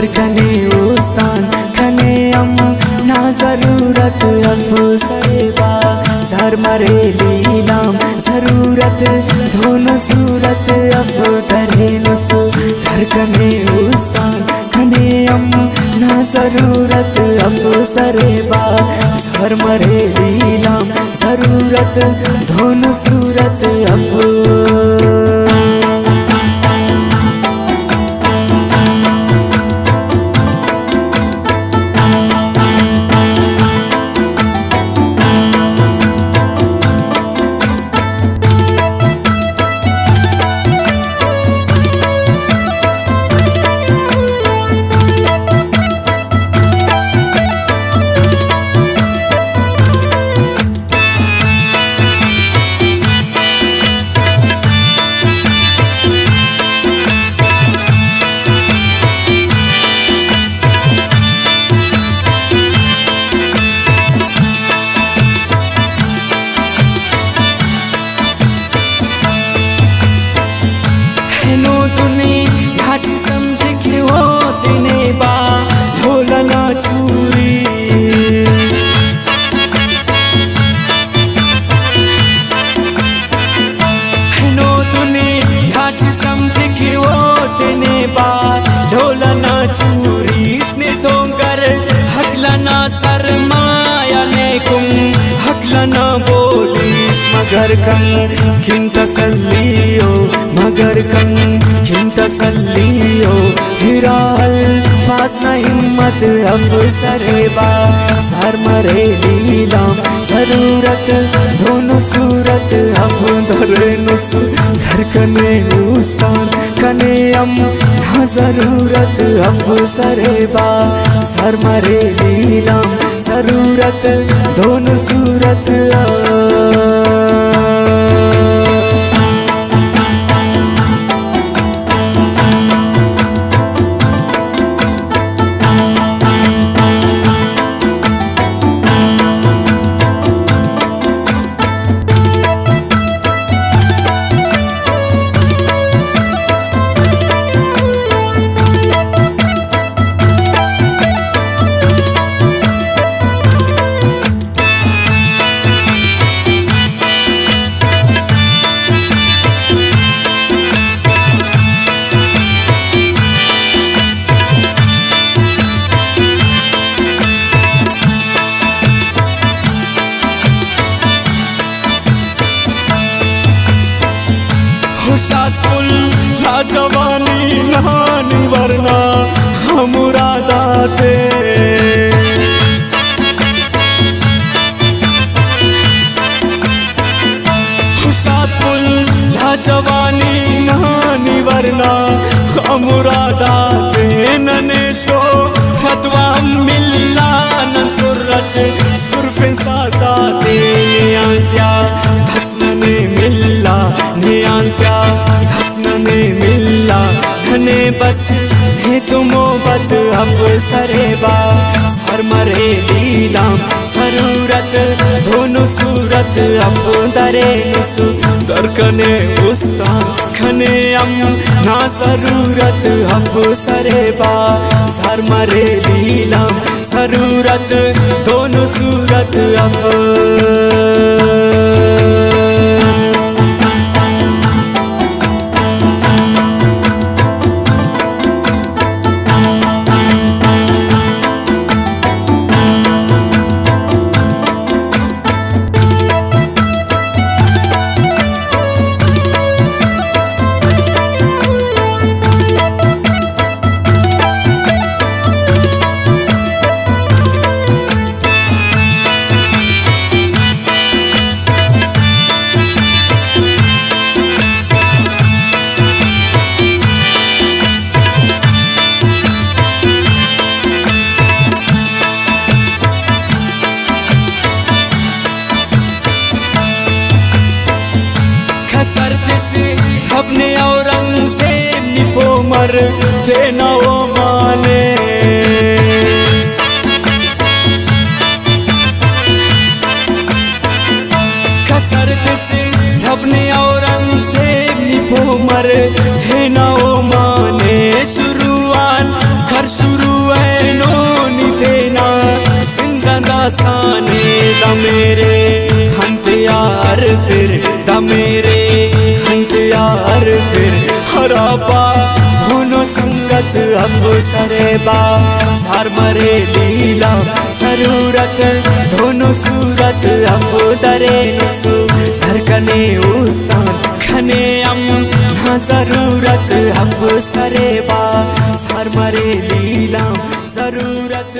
धड़कने उस्तान खने हम ना जरूरत अफसरे बा जर मरे लीलाम जरूरत दोनों सूरत अब दरे नुसु धड़कने उस्तान खने हम ना जरूरत अफसरे बा जर मरे लीलाम जरूरत दोनों सूरत अब दुनिया समझ के वो दिने बा ढोलना चूरी नो दुनिया समझ के वो दिने बा ढोलना चूरी इसने तो गर हकलना सरमाया ने कुम हकलना बोलीस मगर कं किन तसल्लियो मगर कं किन तसल्लियो हिराल फासना हिम्मत अफसरे बा सर मरे लीलाम जरूरत दोनों सूरत अब दरे नुसु धड़कने उस्तान कने हम ना जरूरत अफसरे बा सर मरे लीलाम जरूरत दोनों सूरत शासपुल राजवानी नहानी वरना मुरादाते शासपुल राजवानी नहानी वरना मुरादाते ननेशो खतवा मिल्ला नसुरच सुरपे साजाते नियांस्या धसनने मिल्ला नियांस्या धसनने मिल्ला धने बस ने तुमोबत अफसरे बा सर मरे लीलाम जरूरत दोनों सूरत अब दरे नुसु दरकने उस्तान खने हम ना जरूरत अफसरे बा सर मरे लीलाम जरूरत दोनों सूरत अब सरद से अपने औरंगजेब निपो मर थे न वो माने कसरत से अपने औरंगजेब निपो मर थे न वो माने शुरुआत कर शुरू है नोनी देना जिंदा दास्ताने दा मेरे खंत यार फिर दा मेरे खंत यार फिर हराबा दोनों संगत अफसरे बा सार मरे लीला जरूरत दोनों सूरत अब दरे नसु धरकने उस्ताद खने अम ना जरूरत अफसरे बा सार मरे लीला जरूरत